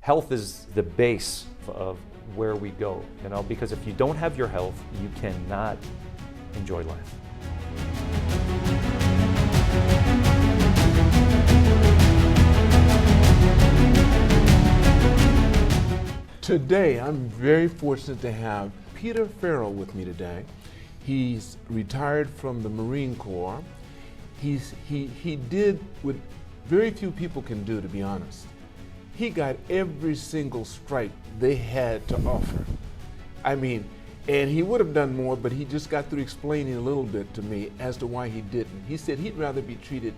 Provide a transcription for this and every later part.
Health is the base of where we go, because if you don't have your health, you cannot enjoy life. Today, I'm very fortunate to have Peter Ferral with me today. He's retired from the Marine Corps. He did what very few people can do, to be honest. He got every single stripe they had to offer. And he would have done more, but he just got through explaining a little bit to me as to why he didn't. He said he'd rather be treated,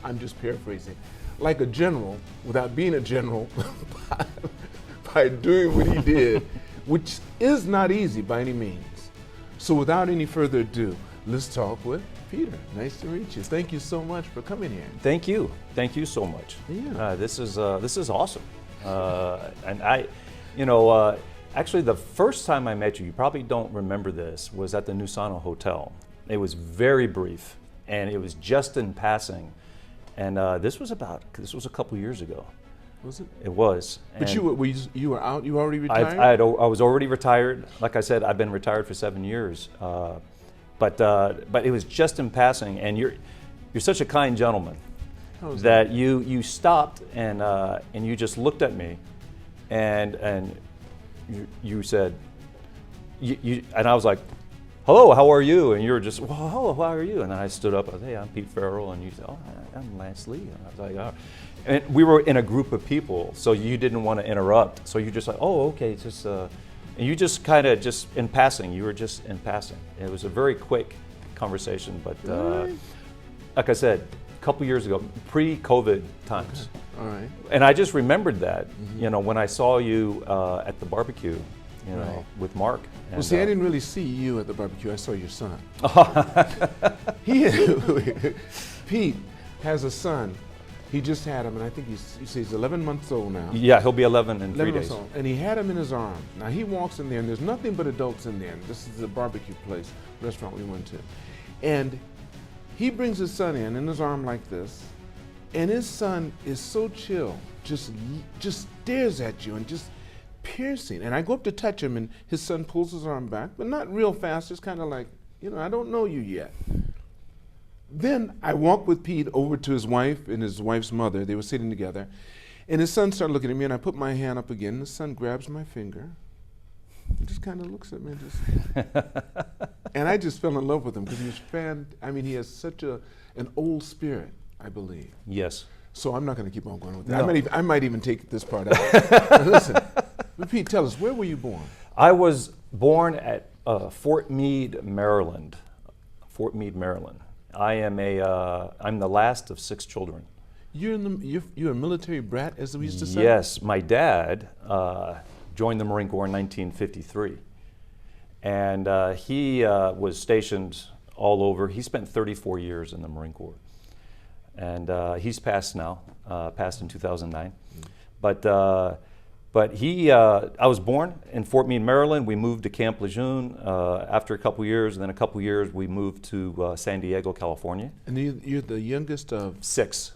I'm just paraphrasing, like a general without being a general by doing what he did, which is not easy by any means. So without any further ado, let's talk with Peter. Nice to meet you. Thank you so much for coming here. Thank you. Thank you so much. Yeah. This is awesome. And actually the first time I met you, you probably don't remember this, was at the New Sanno Hotel. It was very brief, and it was just in passing. And this was a couple years ago. Was it? It was. But you were out. You were already retired. I was already retared. Like I said, I've been retired for 7 years. But it was just in passing, and you're such a kind gentleman that you stopped and you just looked at me, and you said, and I was like, hello, how are you? And you were just, well, hello, how are you? And I stood up, I said, hey, I'm Pete Ferral, and you said, oh, I'm Lance Lee. And I was like, oh. And we were in a group of people, so you didn't want to interrupt, so you just like, oh, okay, just. And you just kind of just in passing, you were just in passing. It was a very quick conversation, but like I said, a couple years ago, pre-COVID times. Okay. All right. And I just remembered that, when I saw you at the barbecue, right, with Mark. And, well, see, I didn't really see you at the barbecue. I saw your son. Pete has a son. He just had him, and I think he's 11 months old now. Yeah, he'll be 11 in 3 days. Old, and he had him in his arms. Now he walks in there, and there's nothing but adults in there. And this is the barbecue place, restaurant we went to. And he brings his son in his arm like this, and his son is so chill, just stares at you and just piercing. And I go up to touch him, and his son pulls his arm back, but not real fast, just kind of like, I don't know you yet. Then I walked with Pete over to his wife and his wife's mother. They were sitting together. And his son started looking at me, and I put my hand up again. And his son grabs my finger and just kind of looks at me. And I just fell in love with him because he has such an old spirit, I believe. Yes. So I'm not going to keep on going with that. No. I might even take this part out. Listen, Pete, tell us, where were you born? I was born at Fort Meade, Maryland. Fort Meade, Maryland. I'm the last of 6 children. You're a military brat, as we used to say? Yes, my dad joined the Marine Corps in 1953. And he was stationed all over. He spent 34 years in the Marine Corps. And he's passed now, passed in 2009. But I was born in Fort Meade, Maryland. We moved to Camp Lejeune after a couple years, and then a couple years we moved to San Diego, California. And you're the youngest of? 6.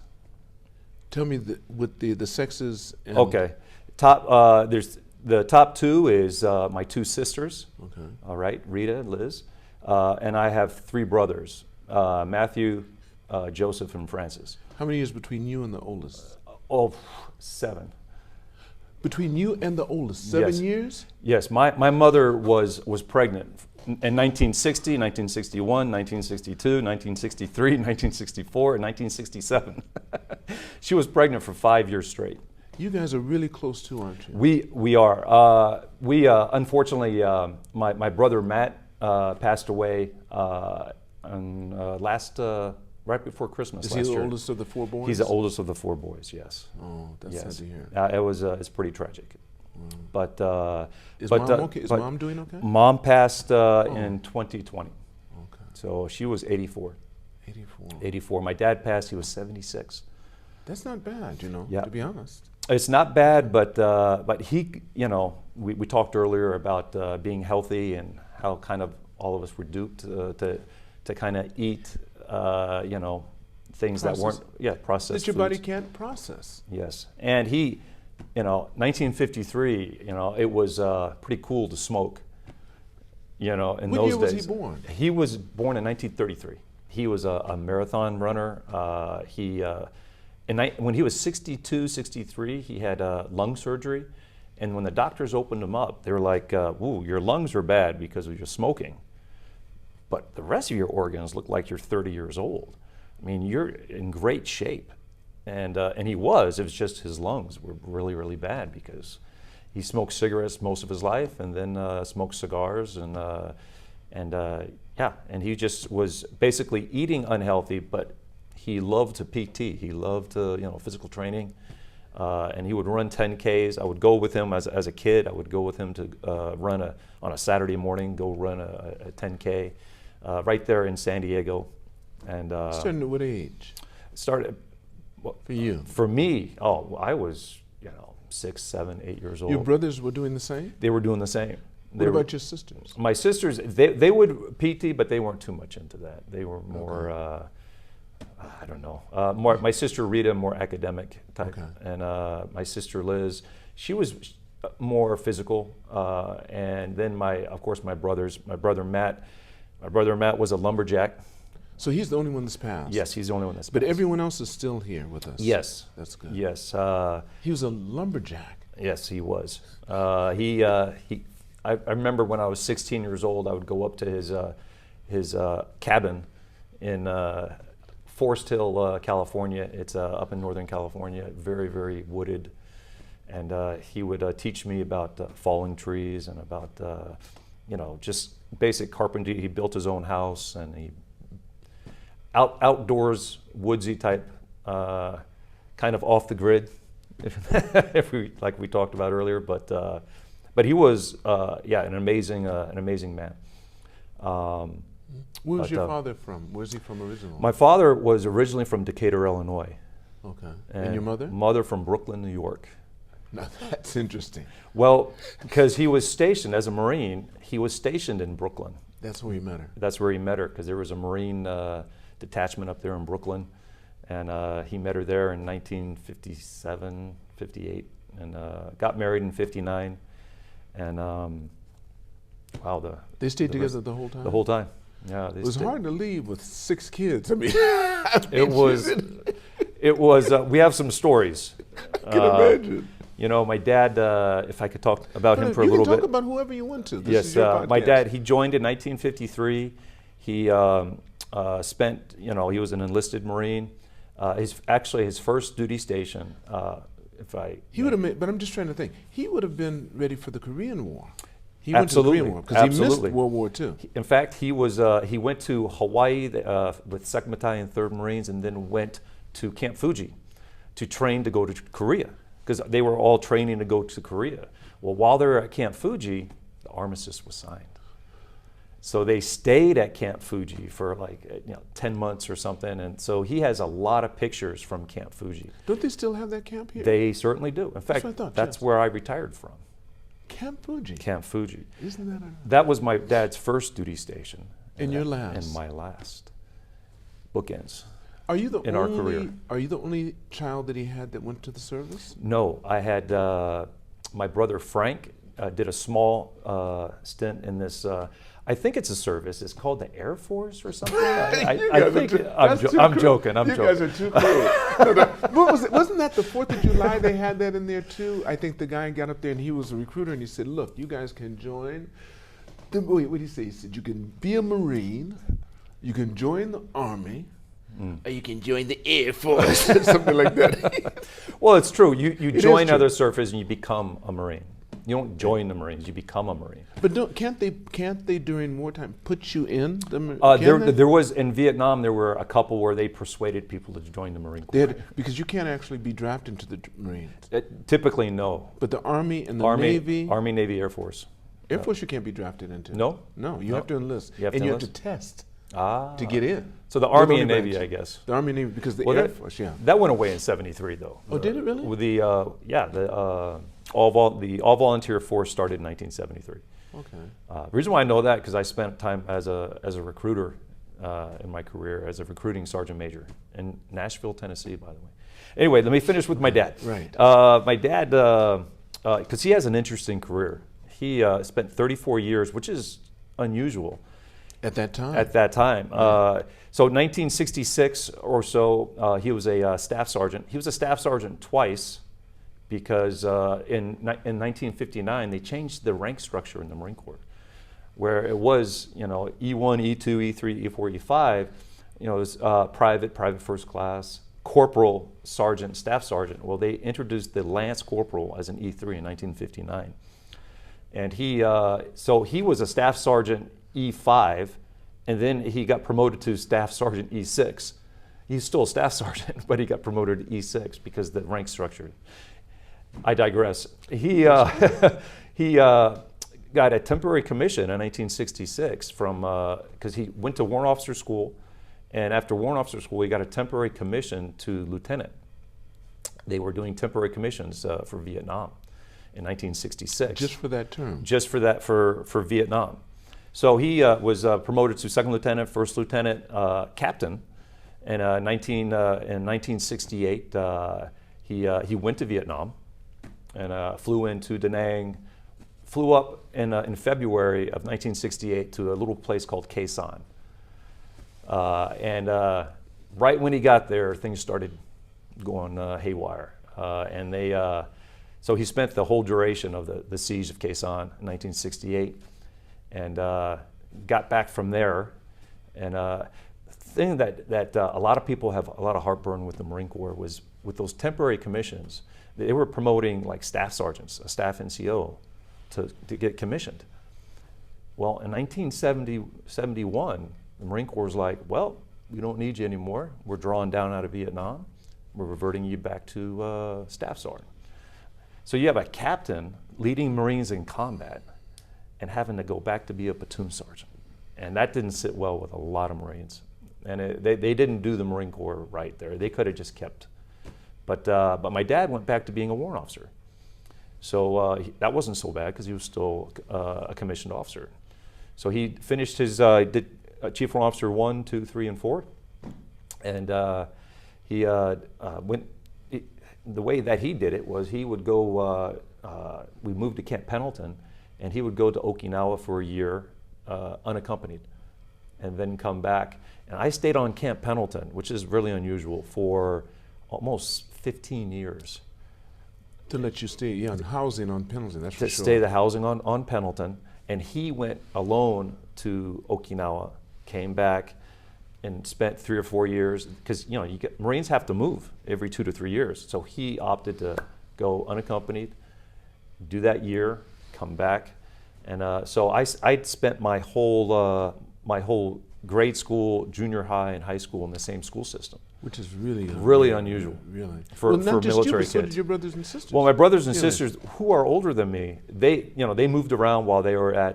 Tell me what the sexes. Okay, there's the top 2 is my 2 sisters. Okay. All right, Rita and Liz, and I have 3 brothers, Matthew, Joseph, and Francis. How many years between you and the oldest? 7. Between you and the oldest, 7 years? Yes, my mother was pregnant in 1960, 1961, 1962, 1963, 1964, and 1967. She was pregnant for 5 years straight. You guys are really close too, aren't you? We are. Unfortunately, my brother Matt passed away right before Christmas last year. Is he the oldest of the 4 boys? He's the oldest of the 4 boys, yes. Oh, that's sad to hear. It's pretty tragic. But is Mom okay? Is Mom doing okay? Mom passed in 2020. Okay. So she was 84. 84. 84. My dad passed, he was 76. That's not bad, to be honest. It's not bad, but he, we talked earlier about being healthy and how kind of all of us were duped to kind of eat, things that weren't, processed that your foods. body can't process. Yes, and he 1953, it was pretty cool to smoke. In What those year was days. he born? He was born in 1933. He was a marathon runner. When he was 62, 63, he had lung surgery. And when the doctors opened him up, they were like, "Ooh, your lungs are bad because of your smoking. But the rest of your organs look like you're 30 years old. I mean, you're in great shape." And he was. It was just his lungs were really, really bad because he smoked cigarettes most of his life, and then smoked cigars, and he just was basically eating unhealthy. But he loved to PT. He loved physical training, and he would run 10Ks. I would go with him as a kid. I would go with him to run on a Saturday morning. Go run a 10K right there in San Diego. And Starting at what age? Started. For you? For me, I was 6, 7, 8 years old. Your brothers were doing the same? They were doing the same. What about your sisters? My sisters, they would PT, but they weren't too much into that. They were more, I don't know. My sister Rita, more academic type, and my sister Liz, she was more physical. And then of course, my brothers. My brother Matt was a lumberjack. So he's the only one that's passed? Yes, he's the only one that's passed. But everyone else is still here with us? Yes. That's good. Yes. He was a lumberjack? Yes, he was. I remember when I was 16 years old, I would go up to his cabin in Forest Hill, California. It's up in Northern California, very, very wooded. And he would teach me about falling trees and about, just basic carpentry. He built his own house, and he outdoors, woodsy type, kind of off the grid, like we talked about earlier. But he was, an amazing man. Where was your father from? Where's he from originally? My father was originally from Decatur, Illinois. Okay. And your mother? Mother from Brooklyn, New York. Now that's interesting. Well, because he was stationed as a Marine, he was stationed in Brooklyn. That's where you met her? That's where he met her, because there was a Marine detachment up there in Brooklyn. And he met her there in 1957, 58, and got married in 59. And wow, they stayed together the whole time? The whole time, yeah. It was hard to leave with 6 kids. I mean, it was. We have some stories. I can imagine. My dad, if I could talk about him for a little bit. You can talk about whoever you want to. This is your podcast. My dad, he joined in 1953. He spent, he was an enlisted Marine. His first duty station, he would have, but I'm just trying to think. He would have been ready for the Korean War. He went to the Korean War because he missed World War II. In fact, he went to Hawaii with 2nd Battalion, 3rd Marines, and then went to Camp Fuji to train to go to Korea, because they were all training to go to Korea. Well, while they were at Camp Fuji, the armistice was signed. So they stayed at Camp Fuji for 10 months or something, and so he has a lot of pictures from Camp Fuji. Don't they still have that camp here? They certainly do. In fact, that's where I retired from. Camp Fuji? Camp Fuji. Isn't that That was my dad's first duty station. And your last? And my last. Bookends. Are you the in our career. Are you the only child that he had that went to the service? No, I had my brother Frank did a small stint in this. I think it's a service. It's called the Air Force or something. I'm joking. You guys are too cool. Wasn't that the 4th of July? They had that in there too. I think the guy got up there and he was a recruiter and he said, "Look, you guys can join." Wait, what did he say? He said, "You can be a Marine, you can join the Army, or you can join the Air Force," something like that. Well, it's true. You join other services and you become a Marine. You don't join the Marines; you become a Marine. But can't they during wartime put you in the Marines? There was in Vietnam. There were a couple where they persuaded people to join the Marine Corps. Because you can't actually be drafted into the Marines. Typically, no. But the Army and the Navy, Army, Navy, Air Force. Air Force, you can't be drafted into. No, you have to enlist, you have to test to get in. So the Army and Navy, I guess. The Army and Navy, because the Air Force, that went away in '73, though. Oh, did it really? With the all volunteer force started in 1973. Okay. The reason why I know that because I spent time as a recruiter in my career as a recruiting sergeant major in Nashville, Tennessee, by the way. Anyway, let me finish with my dad. Right. My dad, because he has an interesting career. He spent 34 years, which is unusual. At that time? At that time. So 1966 or so, he was a staff sergeant. He was a staff sergeant twice because in 1959, they changed the rank structure in the Marine Corps, where it was, E1, E2, E3, E4, E5, it was private first class, corporal, sergeant, staff sergeant. Well, they introduced the lance corporal as an E3 in 1959. And so he was a staff sergeant E5, and then he got promoted to staff sergeant E6. He's still a staff sergeant, but he got promoted to E6 because of the rank structure. I digress. He got a temporary commission in 1966 from, because he went to warrant officer school, and after warrant officer school, he got a temporary commission to lieutenant. They were doing temporary commissions for Vietnam in 1966. Just for that term? Just for that, for Vietnam. So he was promoted to second lieutenant, first lieutenant, captain. And in 1968, he went to Vietnam and flew into Da Nang, flew up in February of 1968 to a little place called Khe Sanh. And right when he got there, things started going haywire. So he spent the whole duration of the siege of Khe Sanh in 1968 and got back from there. And the thing that a lot of people have a lot of heartburn with the Marine Corps was with those temporary commissions, they were promoting like staff sergeants, a staff NCO, to get commissioned. Well, in 1971, the Marine Corps was like, well, we don't need you anymore. We're drawing down out of Vietnam. We're reverting you back to staff sergeant. So you have a captain leading Marines in combat and having to go back to be a platoon sergeant. And that didn't sit well with a lot of Marines. And they didn't do the Marine Corps right there. They could have just kept. But my dad went back to being a warrant officer. So that wasn't so bad because he was still a commissioned officer. So he finished his, did Chief Warrant Officer 1, 2, 3, and 4. And he went, the way that he did it was he would go, we moved to Camp Pendleton, and he would go to Okinawa for a year unaccompanied and then come back. And I stayed on Camp Pendleton, which is really unusual, for almost 15 years. To let you stay, yeah, housing on Pendleton, that's for sure. To stay the housing on Pendleton. And he went alone to Okinawa, came back, and spent 3 or 4 years, because Marines have to move every 2 to 3 years. So he opted to go unaccompanied, do that year, come back. And so I spent my whole grade school, junior high, and high school in the same school system. Which is really unusual. Really. For not just military you, but so kids. did your brothers and sisters. Well, my brothers and sisters, who are older than me, they moved around while they were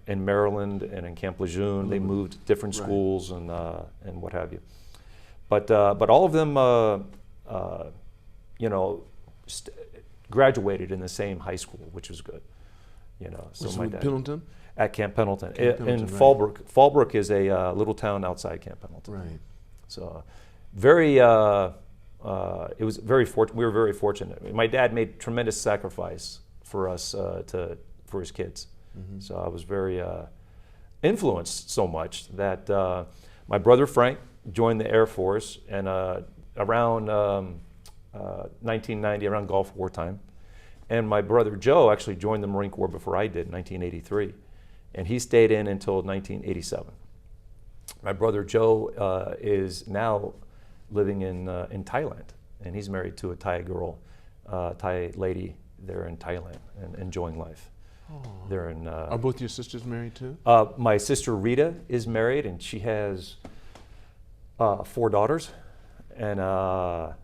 in Maryland and in Camp Lejeune. They moved to different schools and what have you. But all of them, graduated in the same high school, which was good. So my dad, Pendleton? At Camp Pendleton. Pendleton, in Fallbrook. Fallbrook is a little town outside Camp Pendleton. Right. So very, it was very fortunate. We were very fortunate. My dad made tremendous sacrifice for us, for his kids. Mm-hmm. So I was very influenced so much that my brother Frank joined the Air Force, and around 1990, around Gulf War time. And my brother Joe actually joined the Marine Corps before I did in 1983. And he stayed in until 1987. My brother Joe is now living in Thailand, and he's married to a Thai girl, Thai lady there in Thailand, and enjoying life. Oh. They're in. Are both your sisters married too? My sister Rita is married, and she has 4 daughters, and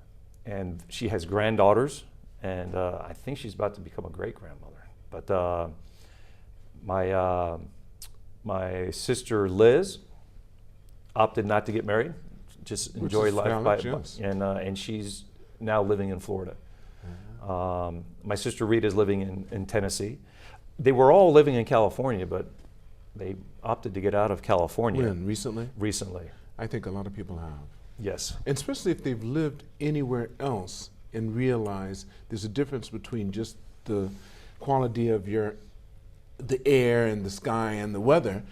she has granddaughters, and I think she's about to become a great-grandmother. But my sister Liz opted not to get married, just enjoy life, and she's now living in Florida. My sister Rita is living in Tennessee. They were all living in California, but they opted to get out of California. When? Recently? Recently. I think a lot of people have. Yes. And especially if they've lived anywhere else and realize there's a difference between just the quality of the air and the sky and the weather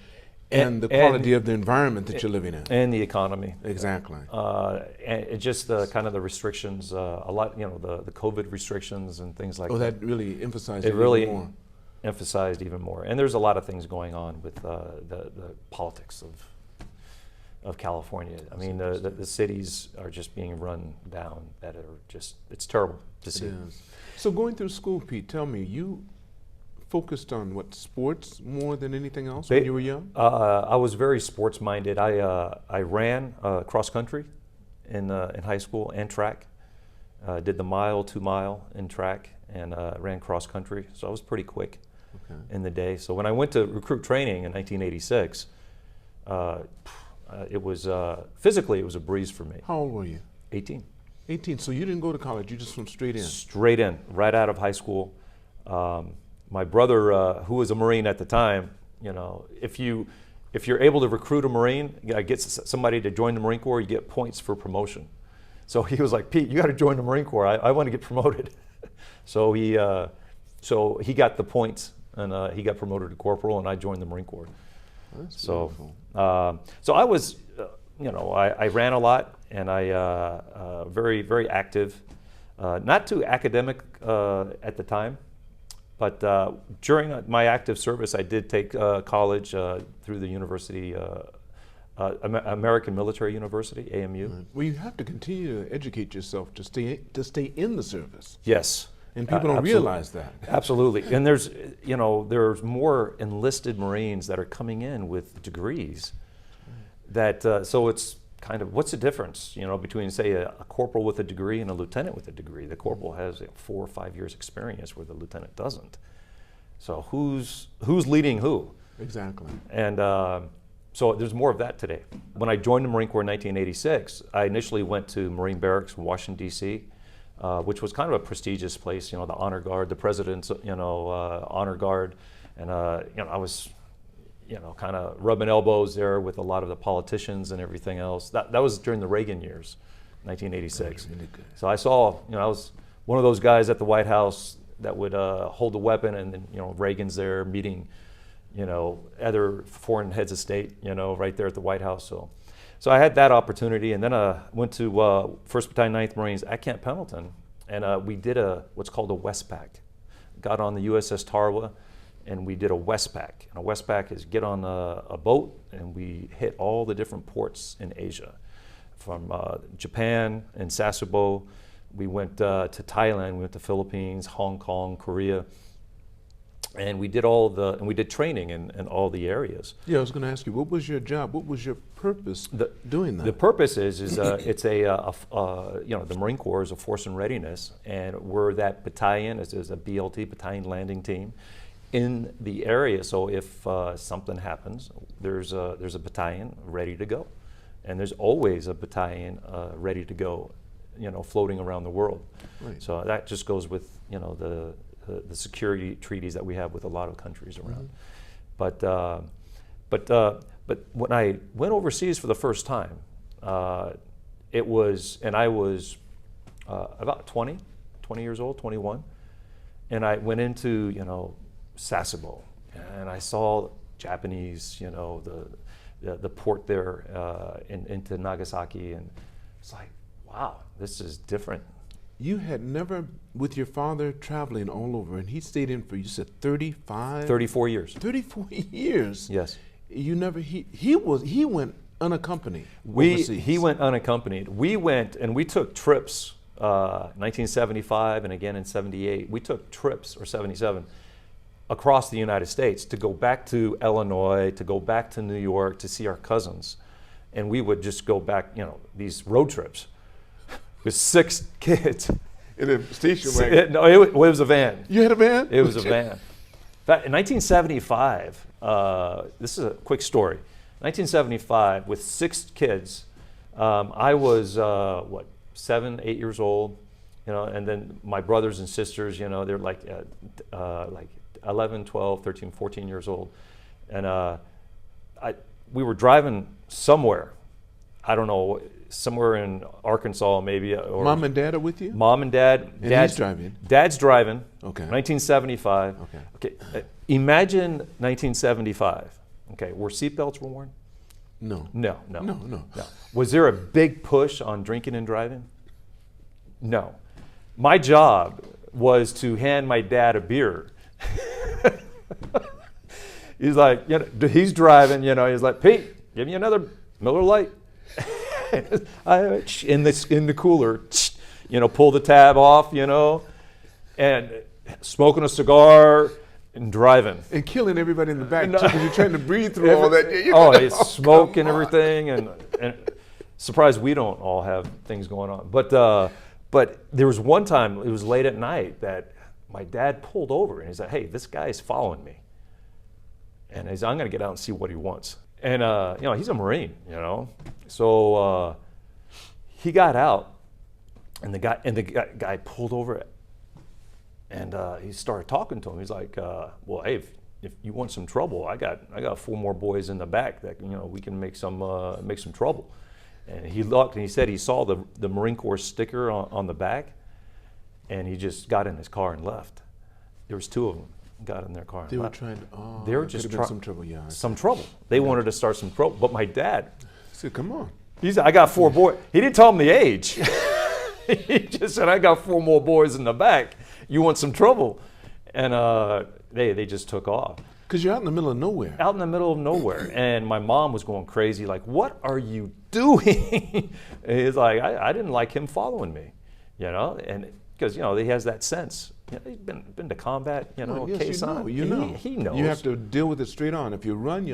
and the quality of the environment that you're living in. And the economy. Exactly. And it just kind of the restrictions, a lot, the COVID restrictions and things like that. Oh, that really emphasized It really even more. emphasized even more. And there's a lot of things going on with the politics of California. I mean, the cities are just being run down that are just, it's terrible to see. It is. So going through school, Pete, tell me, you focused on what, sports more than anything else when you were young? I was very sports minded. I ran cross country in high school and track. Did the mile, 2 mile in track, and ran cross country. So I was pretty quick in the day. So when I went to recruit training in 1986, it was physically it was a breeze for me. How old were you? 18. 18. So you didn't go to college. You just went straight in. Straight in, right out of high school. My brother, who was a Marine at the time, if you're able to recruit a Marine, get somebody to join the Marine Corps, you get points for promotion. So he was like, Pete, you got to join the Marine Corps. I want to get promoted. So he got the points, and he got promoted to corporal, and I joined the Marine Corps. That's so, beautiful. So I was, I ran a lot, and I very, very active. Not too academic at the time. But during my active service, I did take college through the university, American Military University, AMU. Right. Well, you have to continue to educate yourself to stay in the service. Yes. And people don't realize that. Absolutely. And there's more enlisted Marines that are coming in with degrees. That so it's kind of, what's the difference, between, say, a corporal with a degree and a lieutenant with a degree? The corporal has 4 or 5 years experience where the lieutenant doesn't. So who's leading who? Exactly. And so there's more of that today. When I joined the Marine Corps in 1986, I initially went to Marine Barracks in Washington, D.C., which was kind of a prestigious place, the Honor Guard, the President's, Honor Guard. And, I was kind of rubbing elbows there with a lot of the politicians and everything else. That was during the Reagan years, 1986. Really good. So I saw, I was one of those guys at the White House that would hold the weapon, and then, Reagan's there meeting, other foreign heads of state, right there at the White House. So I had that opportunity, and then I went to 1st Battalion, 9th Marines at Camp Pendleton, and we did what's called a WestPAC. Got on the USS Tarawa, and we did a WestPAC. And a WestPAC is get on a boat, and we hit all the different ports in Asia. From Japan and Sasebo, we went to Thailand, we went to Philippines, Hong Kong, Korea, and we did and we did training in all the areas. Yeah, I was going to ask you, what was your job? What was your purpose doing that? The purpose is it's the Marine Corps is a force in readiness, and we're that battalion, is a BLT, battalion landing team, in the area. So if something happens, there's a battalion ready to go, and there's always a battalion ready to go, floating around the world. Right. So that just goes with the security treaties that we have with a lot of countries around. Mm-hmm. But when I went overseas for the first time, I was about 20 years old, 21, and I went into Sasebo, and I saw Japanese, the port there into Nagasaki, and it's like, wow, this is different. You had never, with your father traveling all over, and he stayed in for, you said 35? 34 years. 34 years? Yes. You never, he went unaccompanied overseas. He went unaccompanied. We went, and we took trips, 1975 and again in 78, we took trips, or 77, across the United States to go back to Illinois, to go back to New York, to see our cousins. And we would just go back, these road trips with 6 kids. In a station wagon? No, it was a van. You had a van? It was a van. In fact, in 1975, this is a quick story. 1975, with 6 kids, I was, 7, 8 years old, and then my brothers and sisters, they're like 11, 12, 13, 14 years old. And we were driving somewhere. I don't know, somewhere in Arkansas maybe. Or Mom and Dad are with you? Mom and Dad. And he's driving? Dad's driving. Okay. 1975. Okay. Imagine 1975. Okay, were seatbelts worn? No. No. Was there a big push on drinking and driving? No. My job was to hand my dad a beer. He's like, he's driving, he's like, Pete, give me another Miller Lite. In the cooler, pull the tab off, and smoking a cigar and driving. And killing everybody in the back too, because you're trying to breathe through all that. It's smoke and everything, and surprised we don't all have things going on. But there was one time, it was late at night, that my dad pulled over and he said, hey, this guy's following me. And he said, I'm going to get out and see what he wants. And, he's a Marine, So he got out, and the guy pulled over, and he started talking to him. He's like, well, hey, if you want some trouble, I got 4 more boys in the back that, we can make some trouble. And he looked, and he said he saw the Marine Corps sticker on the back, and he just got in his car and left. There was 2 of them. Got in their car. They were trying to. They were just some trouble, yeah. Some trouble. They wanted to start some trouble. But my dad said, "Come on." He said, "I got 4 boys." He didn't tell him the age. He just said, "I got 4 more boys in the back. You want some trouble?" And they just took off. Because you're out in the middle of nowhere. Out in the middle of nowhere, and my mom was going crazy. Like, "What are you doing?" And he's like, "I didn't like him following me, and because he has that sense." He's been to combat, Yes, case on. You know. He knows. You have to deal with it straight on. If you run,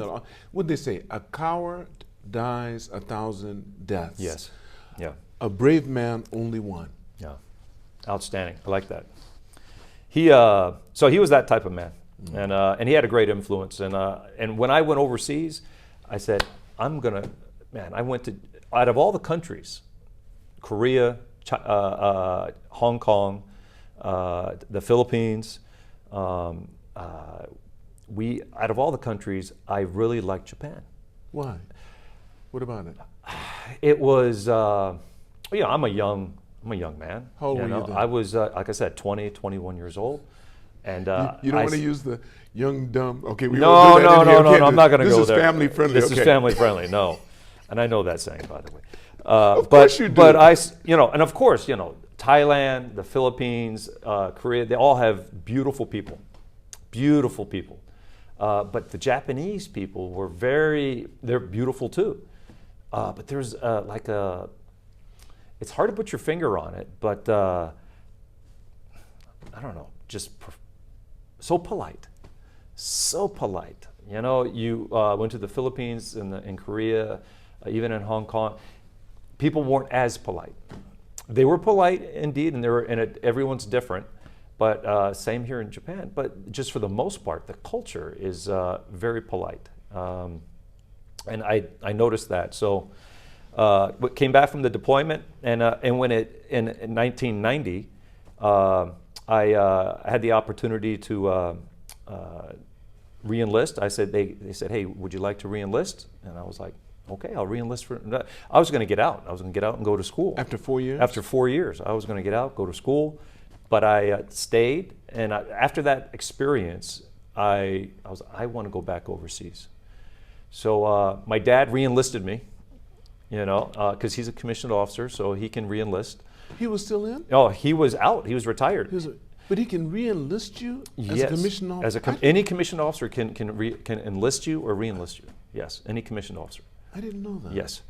what'd they say? A coward dies 1,000 deaths. Yes. Yeah. A brave man, only one. Yeah. Outstanding. I like that. So he was that type of man, and he had a great influence. And when I went overseas, I said, I went to, out of all the countries, Korea, Hong Kong, the Philippines, out of all the countries, I really liked Japan. Why? What about it? It was, I'm a young man. How old were you then? I was, like I said, 20, 21 years old. And you don't want to use the young, dumb, okay, we no, won't do that no, okay, I'm not going to go there. This is family friendly. This is family friendly, no. And I know that saying, by the way. Of course you do. But and of course, Thailand, the Philippines, Korea, they all have beautiful people. Beautiful people. But the Japanese people they're beautiful too. But there's it's hard to put your finger on it, but I don't know, just so polite. So polite. You went to the Philippines and in Korea, even in Hong Kong, people weren't as polite. They were polite indeed, and everyone's different, but same here in Japan. But just for the most part, the culture is very polite, and I noticed that. So, came back from the deployment, and when in 1990, I had the opportunity to re-enlist. They said, "Hey, would you like to re-enlist?" And I was like, okay, I'll re-enlist I was going to get out. I was going to get out and go to school. After 4 years? After 4 years. I was going to get out, go to school. But I stayed. And after that experience, I want to go back overseas. So my dad re-enlisted me, because he's a commissioned officer, so he can re-enlist. He was still in? Oh, he was out. He was retired. But he can re-enlist you as yes. a commissioned officer? Any commissioned officer can enlist you or re-enlist you. Yes, any commissioned officer. I didn't know that. Yes.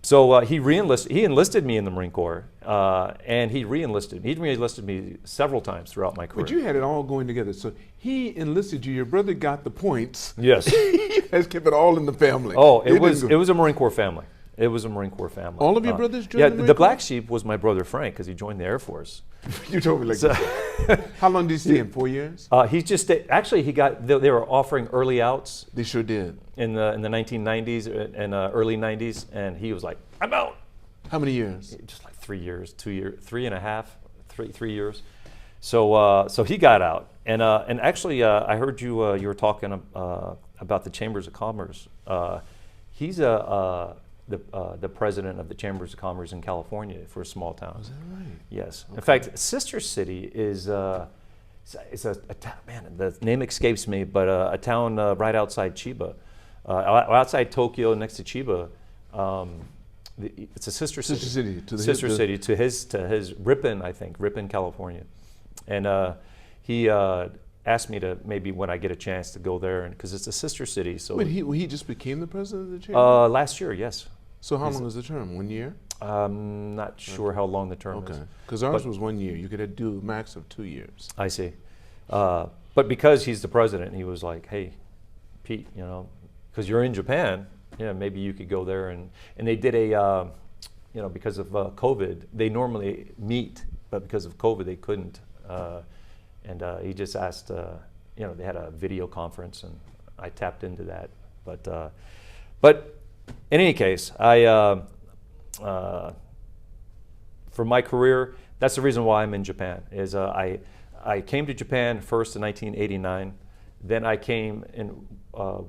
So he enlisted me in the Marine Corps, and he re-enlisted me several times throughout my career. But you had it all going together. So he enlisted you, your brother got the points. Yes. You guys kept it all in the family. Oh, it was a Marine Corps family. It was a Marine Corps family. All of your brothers joined the Marine Corps? The black sheep was my brother Frank, because he joined the Air Force. You told me like that. How long did he stay in? 4 years? He just stayed. Actually, they were offering early outs. They sure did. In the 1990s and early 90s, and he was like, "I'm out." How many years? Just like 3 years, 2 years, 3 years. So he got out, and actually, I heard you were talking about the Chambers of Commerce. He's the president of the Chambers of Commerce in California for a small town. Is that right? Yes. Okay. In fact, sister city is it's a town, man, the name escapes me, but a town right outside Chiba, outside Tokyo, next to Chiba. It's a sister city. Sister city to the sister city to his Ripon, I think, Ripon, California, and he asked me to maybe when I get a chance to go there, and because it's a sister city. So Wait, he just became the president of the chamber? last year, yes. So how long is the term? 1 year? I'm not sure how long the term is. Okay, because ours was 1 year. You could do a max of 2 years. I see. But because he's the president, he was like, hey, Pete, you know, because you're in Japan, yeah, maybe you could go there. And they did a, you know, because of COVID, they normally meet, but because of COVID, they couldn't. And he just asked, you know, they had a video conference, and I tapped into that. But in any case, for my career, that's the reason why I'm in Japan. Is I came to Japan first in 1989, then I came and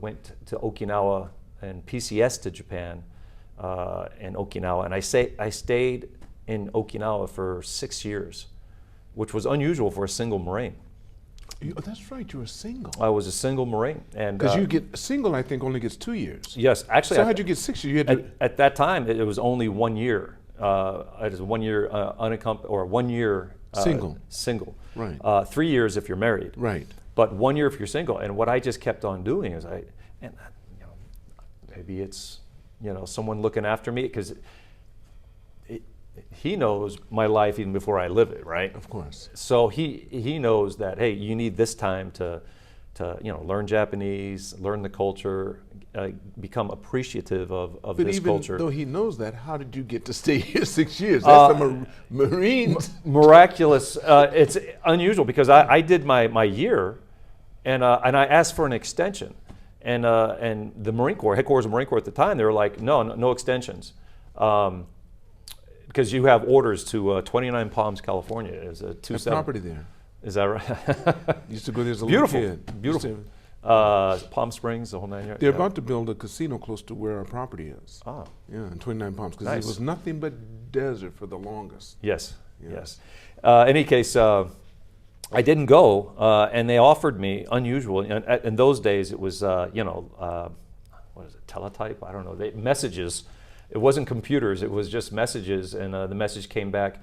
went to Okinawa and PCS to Japan and Okinawa, and I stayed in Okinawa for 6 years, which was unusual for a single Marine. Oh, that's right, you were single. I was a single Marine, and Because you get single, I think, only gets 2 years. yes, actually, So how'd you get 6 years? You had to, at that time it was only 1 year. It was 1 year unaccompanied, or 1 year Single. Single. Right. 3 years if you're married. right. But 1 year if you're single. And what I just kept on doing is you know, maybe it's, you know, someone looking after me, because he knows my life even before I live it, right? Of course. So he knows that, hey, you need this time to you know, learn Japanese, learn the culture, become appreciative of But this even culture. though he knows that, how did you get to stay here 6 years? That's a Marine. Miraculous. It's unusual because I did my year, and I asked for an extension, and the Marine Corps, headquarters of the Marine Corps at the time, they were like, no extensions, because you have orders to 29 Palms, California. Is a Have property there. Is that right? Used to go there as a Beautiful, little kid. beautiful. Used to- Palm Springs, the whole 9 yards. They're about to build a casino close to where our property is. Ah, Yeah, in 29 Palms, because Nice. it was nothing but desert for the longest. yes, Yeah. yes. In any case, I didn't go, and they offered me, unusual, in those days it was, you know, what is it, teletype? I don't know, messages. It wasn't computers, it was just messages, and the message came back,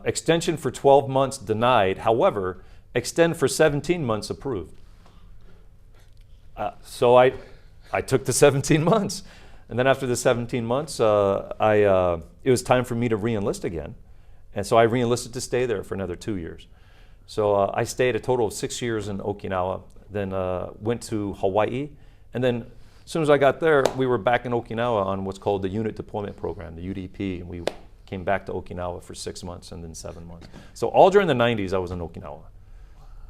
extension for 12 months denied, however, extend for 17 months approved. So I took the 17 months, and then after the 17 months, it was time for me to re-enlist again, and so I re-enlisted to stay there for another 2 years. So I stayed a total of 6 years in Okinawa, then went to Hawaii, and then as soon as I got there, we were back in Okinawa on what's called the Unit Deployment Program, the UDP, and we came back to Okinawa for 6 months and then 7 months. So all during the 90s, I was in Okinawa.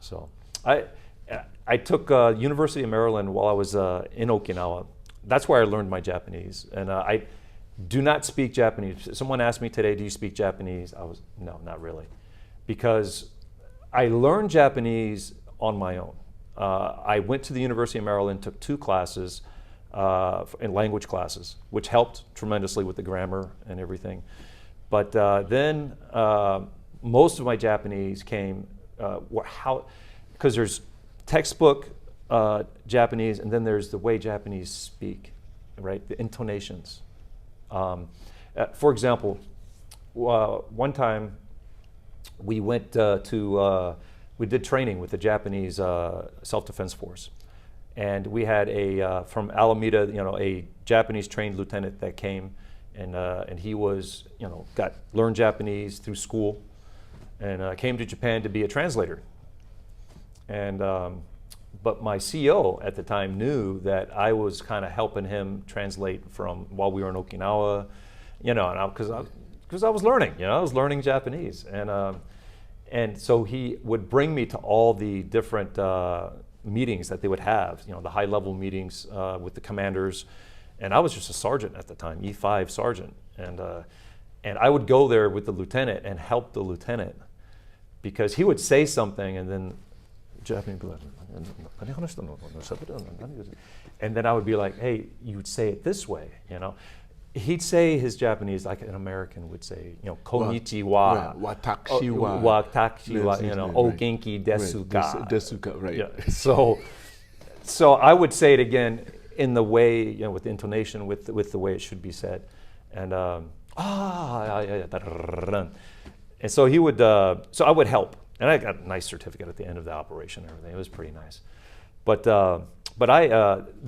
So I took University of Maryland while I was in Okinawa. That's where I learned my Japanese, and I do not speak Japanese. Someone asked me today, do you speak Japanese? No, not really, because I learned Japanese on my own. I went to the University of Maryland, took 2 classes, in language classes, which helped tremendously with the grammar and everything. But then most of my Japanese came, because there's textbook Japanese, and then there's the way Japanese speak, right? The intonations. For example, one time we went we did training with the Japanese self-defense force. And we had from Alameda, you know, a Japanese trained lieutenant that came, and he was, you know, learned Japanese through school, and came to Japan to be a translator. And but my CO at the time knew that I was kind of helping him translate from while we were in Okinawa, you know, because I was learning, you know, I was learning Japanese, and so he would bring me to all the different meetings that they would have, you know, the high-level meetings with the commanders, and I was just a sergeant at the time, E5 sergeant, and I would go there with the lieutenant and help the lieutenant, because he would say something, and then Japanese would be like, and then I would be like, hey, you would say it this way, you know. He'd say his Japanese like an American would say, you know, konnichiwa, watashi wa, watashi wa, you know, o genki desu ka. Desu ka, right. Yeah. So I would say it again in the way, you know, with the intonation, with the way it should be said, and and so he would, so I would help, and I got a nice certificate at the end of the operation and everything. It was pretty nice, but the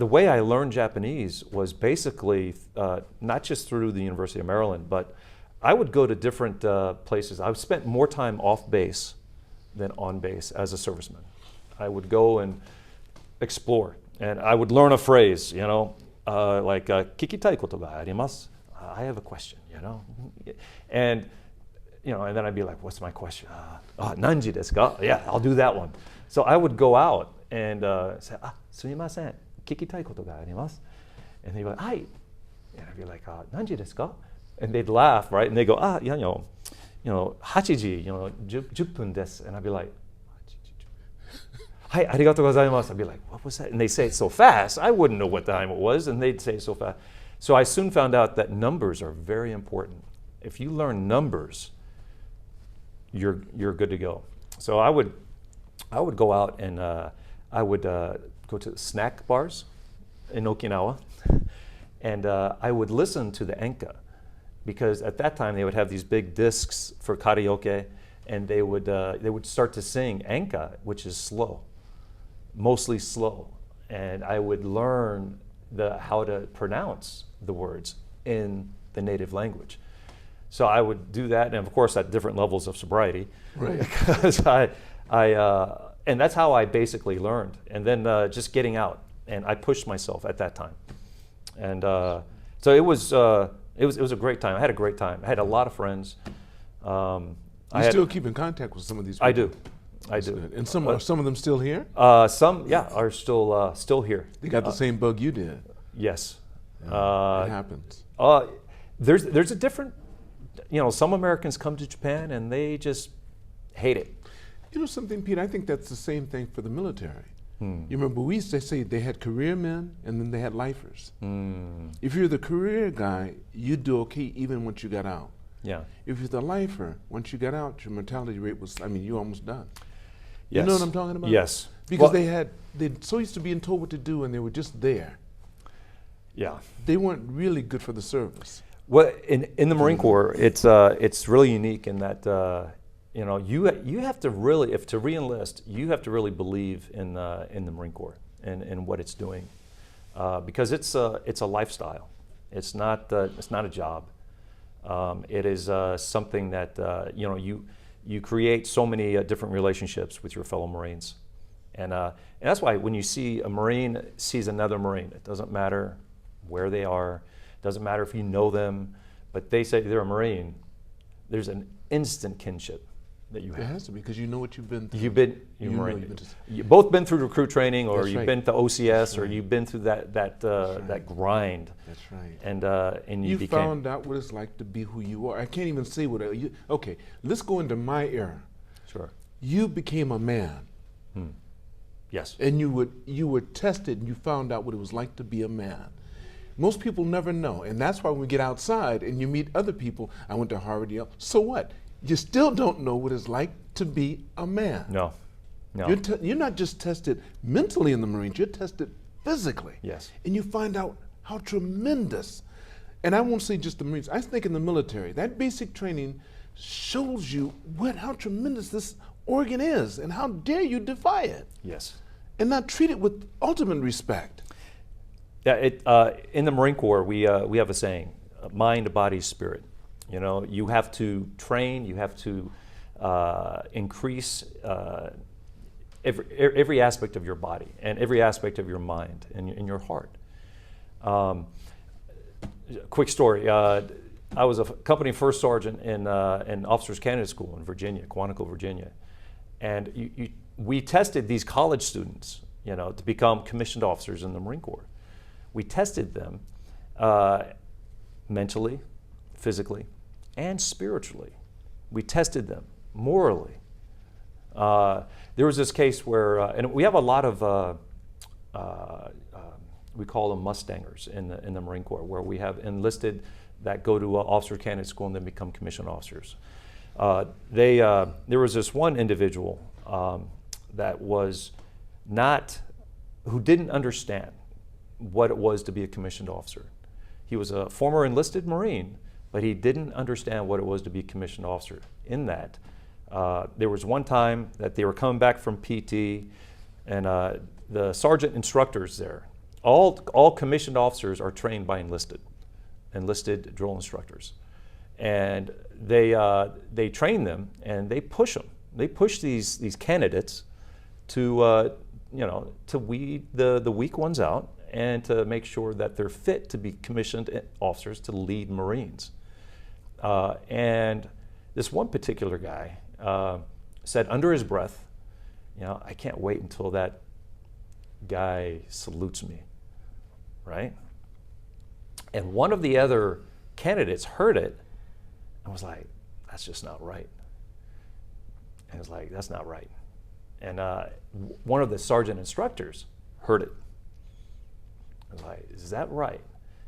way I learned Japanese was basically not just through the University of Maryland, but I would go to different places. I've spent more time off base than on base as a serviceman. I would go and explore, and I would learn a phrase, you know, like kikitai koto ga arimasu. I have a question, you know, and you know, and then I'd be like, what's my question? Nanji desu ka? Yeah, I'll do that one. So I would go out and say, sumimasen, kikitai koto ga arimasu. And they'd be like, hai. And I'd be like, nanji desu ka? And they'd laugh, right? And they go, you know, 8時, you know, 10分desu. And I'd be like, hai, arigatou gozaimasu. I'd be like, what was that? And they say it so fast, I wouldn't know what time it was, and they'd say it so fast. So I soon found out that numbers are very important. If you learn numbers, you're good to go. So I would go out and I would go to snack bars in Okinawa, and I would listen to the ENKA, because at that time they would have these big discs for karaoke, and they would start to sing ENKA, which is slow, mostly slow, and I would learn how to pronounce the words in the native language. So I would do that, and of course at different levels of sobriety, right? Because and that's how I basically learned. And then just getting out, and I pushed myself at that time, and so it was a great time. I had a great time. I had a lot of friends. You still keep in contact with some of these people? I do. Good. And some of them still here? Some, yeah, are still here. They got the same bug you did. Yes. It happens. There's a different, you know, some Americans come to Japan and they just hate it. You know something, Pete, I think that's the same thing for the military. You remember we used to say they had career men and then they had lifers. If you're the career guy, you do okay even once you got out. Yeah. If you're the lifer, once you got out, your mortality rate was, you're almost done. Yes. You know what I'm talking about? Yes. Because they're so used to being told what to do, and they were just there. Yeah. They weren't really good for the service. Well, in the Marine Corps, it's really unique in that you know, you have to really, if to re-enlist, you have to really believe in the Marine Corps and what it's doing, because it's a lifestyle. It's not a job. It is something that you know, you create so many different relationships with your fellow Marines, and that's why when you see a Marine sees another Marine, it doesn't matter where they are, it doesn't matter if you know them, but they say they're a Marine, there's an instant kinship that you have. It has to be, because you know what you've been through. You've both been through recruit training, or you've been to OCS, or you've been through that grind. That's right. And you found out what it's like to be who you are. I can't even say what you. Okay, let's go into my era. Sure. You became a man. Yes. And you were tested, and you found out what it was like to be a man. Most people never know, and that's why when we get outside and you meet other people, I went to Harvard, Yale. So what? You still don't know what it's like to be a man. No. You're not just tested mentally in the Marines, you're tested physically. Yes. And you find out how tremendous, and I won't say just the Marines, I think in the military, that basic training shows you how tremendous this organ is, and how dare you defy it. Yes. And not treat it with ultimate respect. Yeah, in the Marine Corps, we have a saying, mind, body, spirit. You know, you have to train, you have to increase every aspect of your body and every aspect of your mind and your heart. Quick story, I was a company first sergeant in Officers Candidate School in Virginia, Quantico, Virginia. And we tested these college students, you know, to become commissioned officers in the Marine Corps. We tested them mentally, physically, and spiritually. We tested them morally. There was this case where, and we have a lot of, we call them Mustangers in the Marine Corps, where we have enlisted that go to officer candidate school and then become commissioned officers. There was this one individual that was who didn't understand what it was to be a commissioned officer. He was a former enlisted Marine, but he didn't understand what it was to be a commissioned officer. In that, there was one time that they were coming back from PT, and the sergeant instructors there, all commissioned officers are trained by enlisted drill instructors. And they train them and they push them. They push these candidates to to weed the weak ones out and to make sure that they're fit to be commissioned officers to lead Marines. And this one particular guy said under his breath, I can't wait until that guy salutes me, right? And one of the other candidates heard it and was like, that's just not right. And it's like, that's not right. And one of the sergeant instructors heard it. I was like, is that right?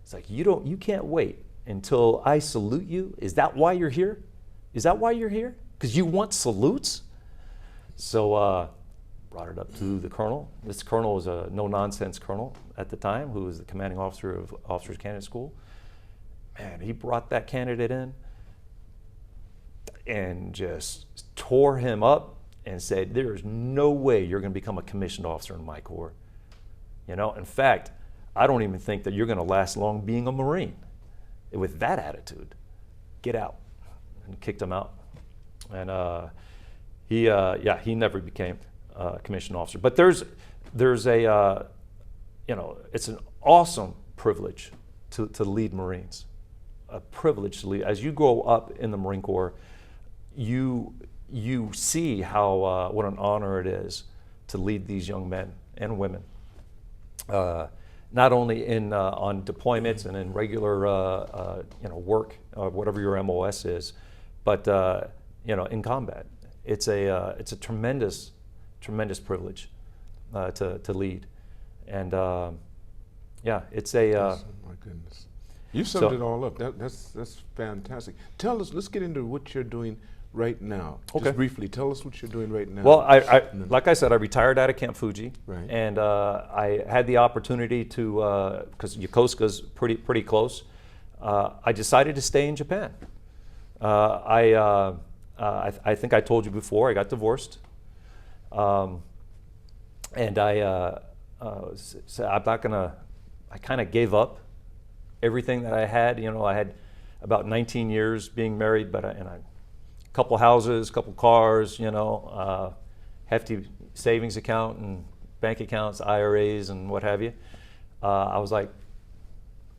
It's like, you can't wait until I salute you. Is that why you're here? Is that why you're here? Because you want salutes? So brought it up to the colonel. This colonel was a no-nonsense colonel at the time, who was the commanding officer of Officers Candidate School. Man, he brought that candidate in and just tore him up and said, there is no way you're going to become a commissioned officer in my Corps. In fact, I don't even think that you're going to last long being a Marine. With that attitude, get out. And kicked him out. And he never became a commissioned officer. But there's a, it's an awesome privilege to lead Marines. A privilege to lead. As you grow up in the Marine Corps, you see how what an honor it is to lead these young men and women, not only on deployments and in regular work, whatever your MOS is, but in combat. It's a tremendous privilege to lead, and it's a. Oh my goodness, you summed it all up. That's fantastic. Tell us. Let's get into what you're doing right now. Okay. Just briefly, tell us what you're doing right now. Well, like I said, I retired out of Camp Fuji, right. And I had the opportunity to, because Yokosuka's pretty close, I decided to stay in Japan. I think I told you before, I got divorced, and said I'm not gonna. I kind of gave up everything that I had. I had about 19 years being married, but couple houses, couple cars, hefty savings account and bank accounts, IRAs and what have you. I was like,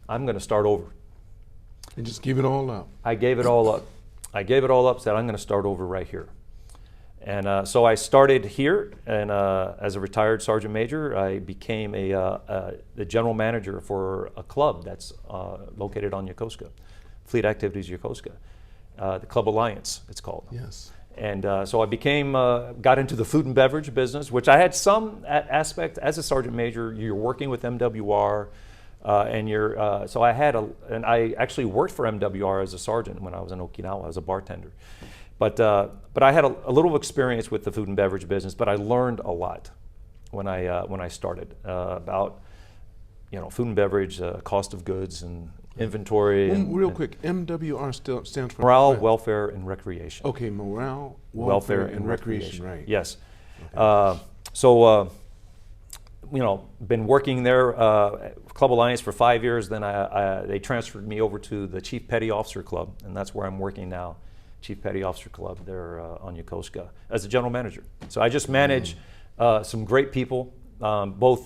I'm going to start over. And just give it all up. I gave it all up. Said I'm going to start over right here. And so I started here, and as a retired sergeant major, I became the general manager for a club that's located on Yokosuka, Fleet Activities Yokosuka. The Club Alliance, it's called. Yes. And so I got into the food and beverage business, which I had some aspect as a sergeant major. You're working with MWR, and so I had and I actually worked for MWR as a sergeant when I was in Okinawa as a bartender. But I had a little experience with the food and beverage business, but I learned a lot when I started about food and beverage, cost of goods, and inventory. Real quick, MWR still stands for Morale, Welfare, and Recreation. Okay, Morale, Welfare, and Recreation, right. Yes. Okay. Been working there, Club Alliance for 5 years, then they transferred me over to the Chief Petty Officer Club, and that's where I'm working now, Chief Petty Officer Club there on Yokosuka, as a general manager. So I just manage some great people, both,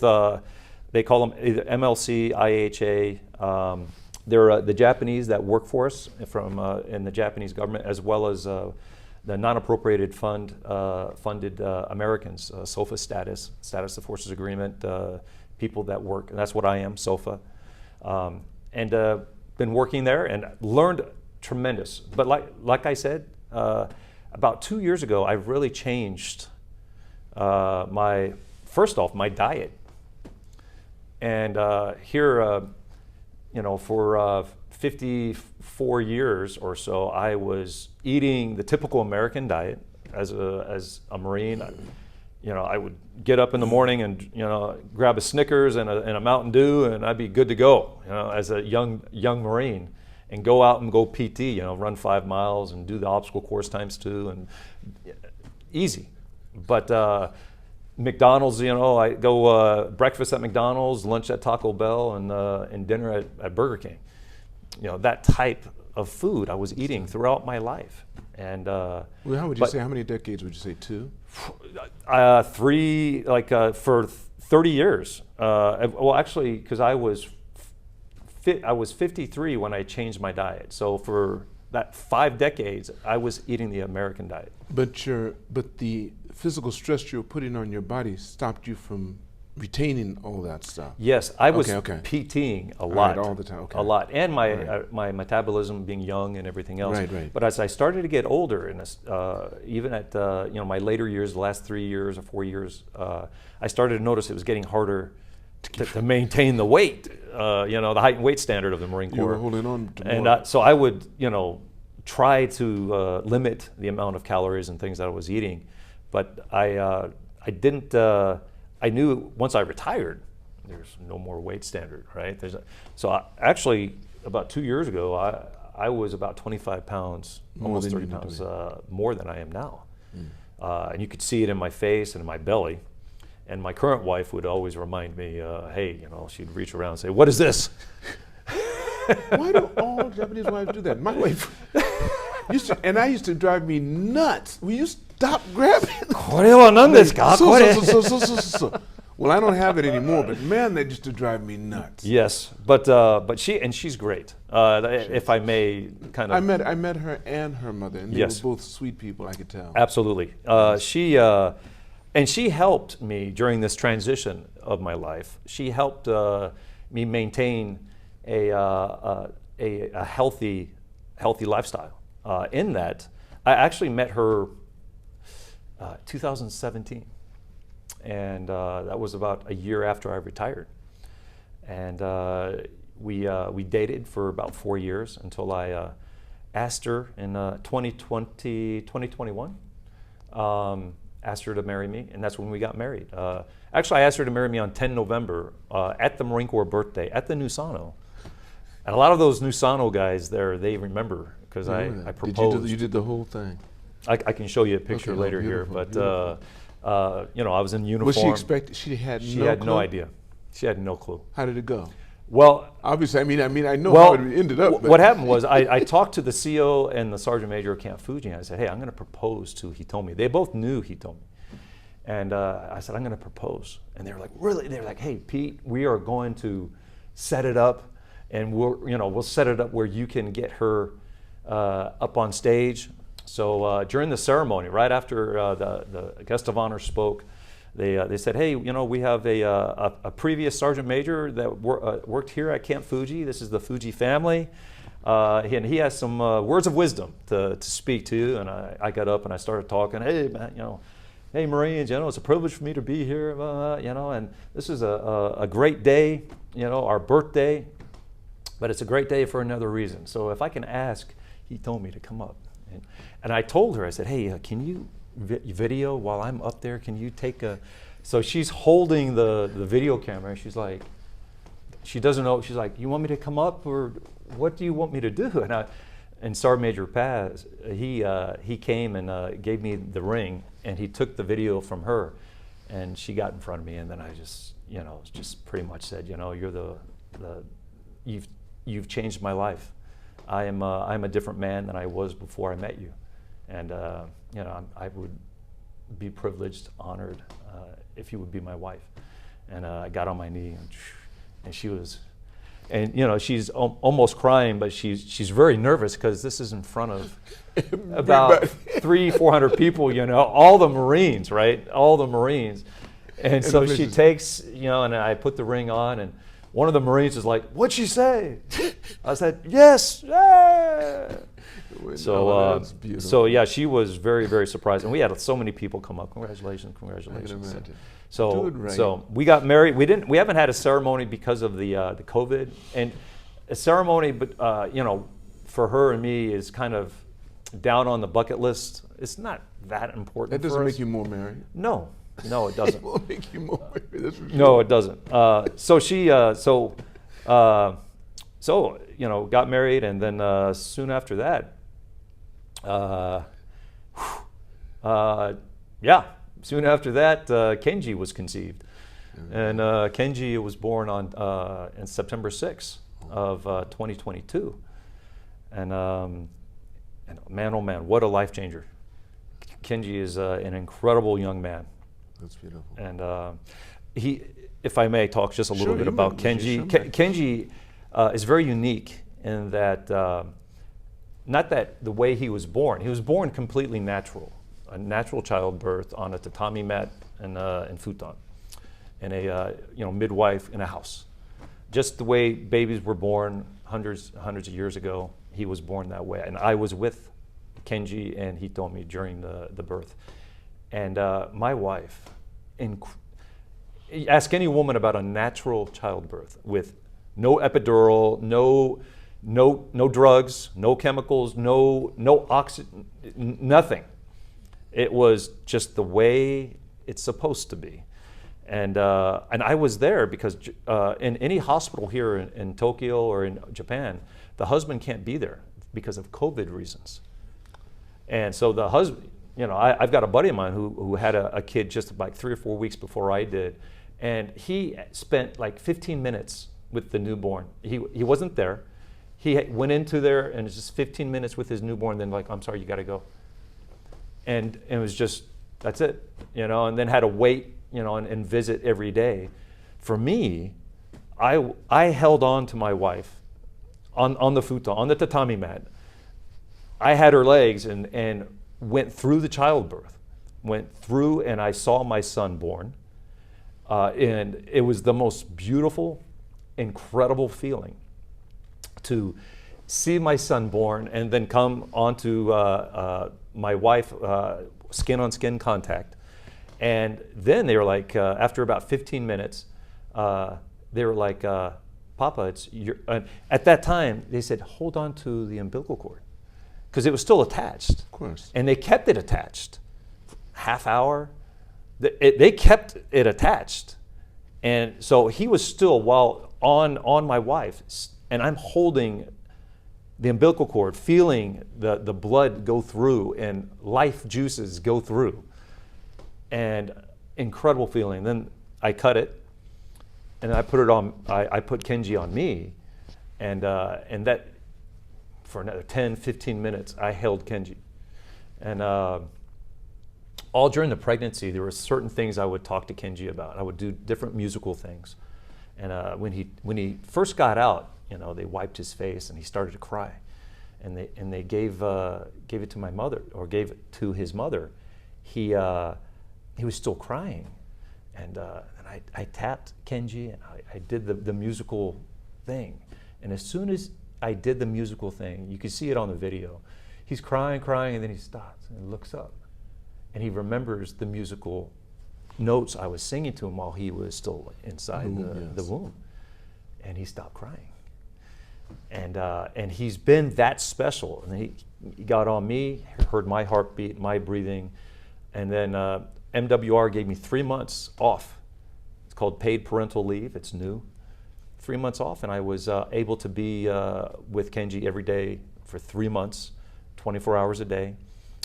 they call them either MLC, IHA, they're the Japanese that work for us in the Japanese government, as well as the non-appropriated funded Americans, SOFA status of Forces Agreement, people that work, and that's what I am, SOFA. And been working there and learned tremendous. But like I said, about 2 years ago, I really changed First off, my diet. And here, for 54 years or so, I was eating the typical American diet as a Marine. I would get up in the morning and grab a Snickers and a Mountain Dew, and I'd be good to go. As a young Marine, and go out and go PT. Run 5 miles and do the obstacle course ×2, and easy. But McDonald's, I go breakfast at McDonald's, lunch at Taco Bell, and dinner at Burger King. That type of food I was eating throughout my life. And how would you say? How many decades would you say? 2? 3, for 30 years. Well, actually, because I was 53 when I changed my diet. So for that 5 decades, I was eating the American diet. But the physical stress you were putting on your body stopped you from retaining all that stuff. Yes, I was PTing a lot, all the time. Okay. A lot, and my metabolism being young and everything else. Right. But as I started to get older, and even at my later years, the last 3 years or 4 years, I started to notice it was getting harder to maintain the weight. The height and weight standard of the Marine Corps. You were holding on to more. And so I would, try to limit the amount of calories and things that I was eating, but I didn't. I knew once I retired, there's no more weight standard, right? Actually, about 2 years ago, I was about 25 pounds, almost 30 pounds more than I am now. And you could see it in my face and in my belly. And my current wife would always remind me, hey, she'd reach around and say, "What is this?" Why do all Japanese wives do that? My wife I used to drive me nuts. Will you stop grabbing? Well, I don't have it anymore, but man, that used to drive me nuts. Yes, but she's great. If I may, kind of. I met her and her mother, and they were both sweet people. I could tell. Absolutely. She helped me during this transition of my life. She helped me maintain a healthy lifestyle. In that, I actually met her 2017, and that was about a year after I retired. And we dated for about 4 years until I asked her in 2021. Asked her to marry me, and that's when we got married. Actually, I asked her to marry me on 10 November at the Marine Corps birthday at the new Sanno. And a lot of those new Sanno guys there, they remember, because I proposed. You did the whole thing. I can show you a picture later here, but I was in uniform. Was she expected? She had no idea. She had no clue. How did it go? Well, obviously, I know how it ended up. What happened was I talked to the CO and the Sergeant Major of Camp Fuji, and I said, hey, I'm going to propose to Hitomi. They both knew Hitomi. And I said, I'm going to propose. And they were like, really? They were like, hey, Pete, we are going to set it up, and we'll set it up where you can get her up on stage. So during the ceremony, right after the guest of honor spoke, they said, hey, we have a previous sergeant major that worked here at Camp Fuji. This is the Fuji family. And he has some words of wisdom to speak to you. And I got up and I started talking. Hey, man, hey, Marines, it's a privilege for me to be here, and this is a great day, our birthday, but it's a great day for another reason. So if I can ask, he told me to come up. And I told her, I said, hey, can you video while I'm up there? Can you take a... So she's holding the video camera. She's like, she doesn't know. She's like, you want me to come up, or what do you want me to do? And Sergeant Major Paz, he came and gave me the ring, and he took the video from her, and she got in front of me, and then I just pretty much said, you've changed my life. I'm a different man than I was before I met you, and I would be privileged, honored, if you would be my wife. And I got on my knee, and she was, and she's almost crying, but she's very nervous because this is in front of about 300-400 people, all the Marines, right? All the Marines. And so she takes, and I put the ring on, and one of the Marines is like, what'd she say? I said, yes, yeah. So, that's beautiful. so yeah, she was very, very surprised, and we had so many people come up. Congratulations, congratulations. I can imagine. So, Do it right. so we got married. We haven't had a ceremony because of the COVID, and a ceremony, but you know, for her and me is kind of down on the bucket list. It's not that important. That doesn't for make us. you more married. No, no, it doesn't. It won't make you more married. That's for sure. No, it doesn't. So she, so you know, got married, and then soon after that, yeah, soon after that, Kenji was conceived, and Kenji was born on in September 6th of 2022, and man, oh man, what a life changer! Kenji is an incredible young man. That's beautiful. And he, if I may talk just a little Sure, bit you about may. Kenji. Sure, may. Kenji is very unique in that, not that the way he was born completely natural, a natural childbirth on a tatami mat and futon, and a you know, midwife in a house. Just the way babies were born hundreds of years ago, he was born that way. And I was with Kenji and Hitomi during the birth. And my wife, ask any woman about a natural childbirth with no epidural, no drugs, no chemicals, no oxygen, nothing. It was just the way it's supposed to be. And I was there because in any hospital here in Tokyo or in Japan, the husband can't be there because of COVID reasons. And so the husband, you know, I've got a buddy of mine who had a kid just like 3 or 4 weeks before I did, and he spent like 15 minutes with the newborn. He wasn't there. He went into there and it's just 15 minutes with his newborn, then like, I'm sorry, you got to go. And it was just, that's it, you know, and then had to wait, you know, and visit every day. For me, I held on to my wife on the futon, on the tatami mat. I had her legs and went through the childbirth, went through, and I saw my son born. And it was the most beautiful, incredible feeling to see my son born and then come onto my wife, skin on skin contact. And then they were like, after about 15 minutes, they were like, Papa, it's your, at that time, they said, hold on to the umbilical cord, because it was still attached. Of course. And they kept it attached. Half hour, they kept it attached. And so he was still, while on my wife, and I'm holding the umbilical cord, feeling the blood go through and life juices go through. And incredible feeling. Then I cut it, and I put it on. I put Kenji on me, and that for another 10, 15 minutes I held Kenji, and all during the pregnancy there were certain things I would talk to Kenji about. I would do different musical things, and when he first got out, you know, they wiped his face and he started to cry, and they gave it to my mother, or gave it to his mother. He was still crying, and I tapped Kenji and I did the musical thing. And as soon as I did the musical thing, you can see it on the video, he's crying, and then he stops and looks up. And he remembers the musical notes I was singing to him while he was still inside the womb. And he stopped crying. And he's been that special. And he got on me, heard my heartbeat, my breathing, and then MWR gave me 3 months off. It's called paid parental leave. It's new. 3 months off, and I was able to be with Kenji every day for 3 months, 24 hours a day.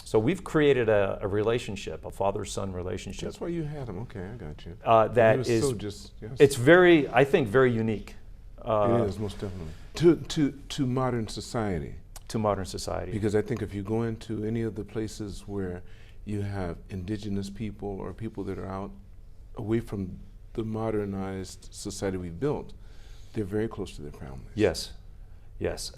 So we've created a relationship, a father-son relationship. That's why you had him. Okay, I got you. That is, so just, yes. It's very, I think, very unique. It is, most definitely. To modern society. To modern society. Because I think if you go into any of the places where you have indigenous people or people that are out away from the modernized society we've built, they're very close to their families. Yes, yes.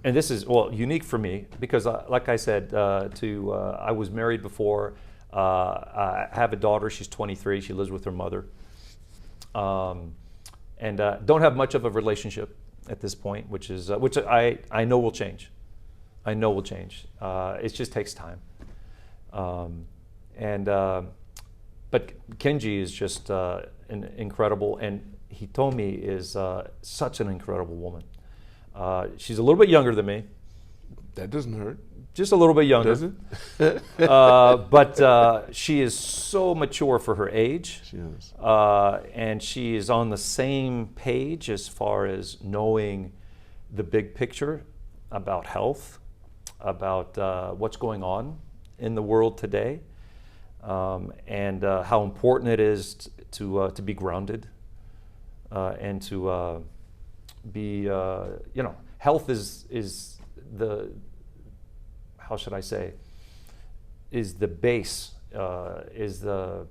And this is, well, unique for me because, like I said, I was married before. I have a daughter. She's 23. She lives with her mother. And don't have much of a relationship at this point, which I know will change. I know will change. It just takes time. But Kenji is just incredible, and Hitomi is such an incredible woman. She's a little bit younger than me. That doesn't hurt. Just a little bit younger. Does it? But she is so mature for her age. She is. And she is on the same page as far as knowing the big picture about health, about what's going on in the world today, and how important it is to be grounded and to be, health is the, how should I say, is the base, is the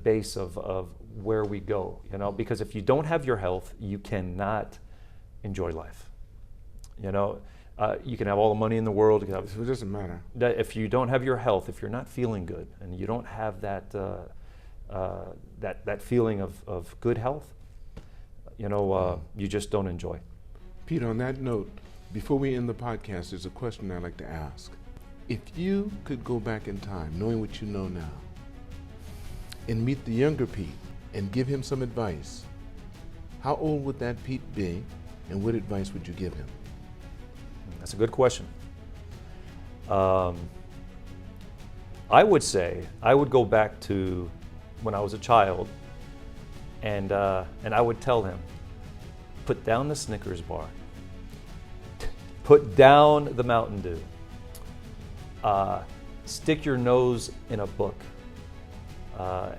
base of where we go, because if you don't have your health, you cannot enjoy life. You can have all the money in the world. It doesn't matter. If you don't have your health, if you're not feeling good, and you don't have that that feeling of good health, you just don't enjoy. Pete, on that note, before we end the podcast, there's a question I'd like to ask. If you could go back in time, knowing what you know now, and meet the younger Pete and give him some advice, how old would that Pete be, and what advice would you give him? That's a good question. I would say I would go back to when I was a child, and I would tell him, put down the Snickers bar, put down the Mountain Dew, stick your nose in a book,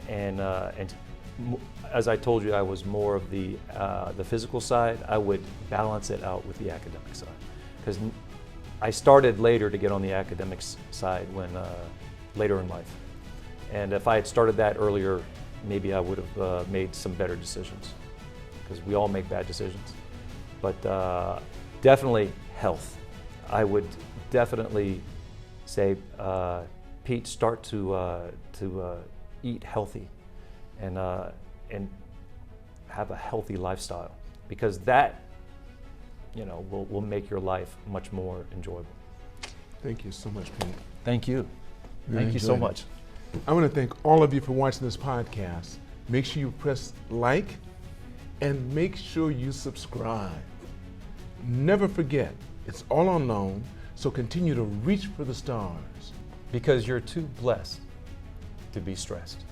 and as I told you, I was more of the physical side. I would balance it out with the academic side, because I started later to get on the academics side when later in life, and if I had started that earlier, maybe I would have made some better decisions, because we all make bad decisions. But definitely health. I would definitely say, Pete, start to eat healthy and have a healthy lifestyle, because that will make your life much more enjoyable. Thank you so much, Pete. Thank you. Really Thank you so enjoyed it. much. I want to thank all of you for watching this podcast. Make sure you press like and make sure you subscribe. Never forget, it's all unknown, so continue to reach for the stars. Because you're too blessed to be stressed.